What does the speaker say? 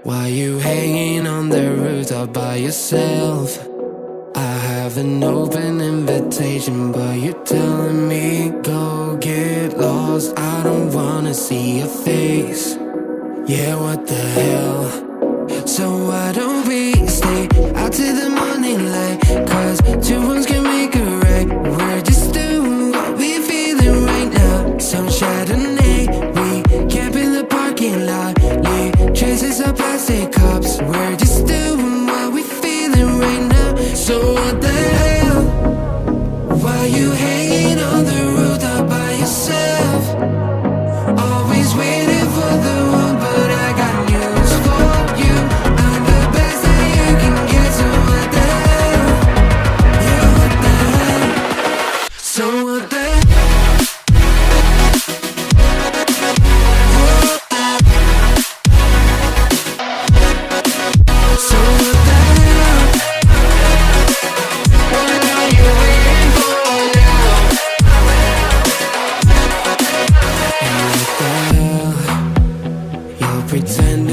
Why you hanging on the rooftop by yourself? I have an open invitation, but you're telling me go get lost. I don't wanna see your face. Yeah, what the hell? So why don't we stay out till the morning light? Cause two wrongs can make a right. We're just doing what we feeling right now. Some Chardonnay, we camp in the parking lot. Leave traces of plastic cups. We're just doing what we feeling right now. So what the hell? Why you hanging on the rooftop by yourself? Always waiting for the one, but I got news for you. I'm the best that you can get, so what the hell? Yeah, what the hell? So what the hell? So what the hell? What are you waiting for now? And what the hell? You're pretending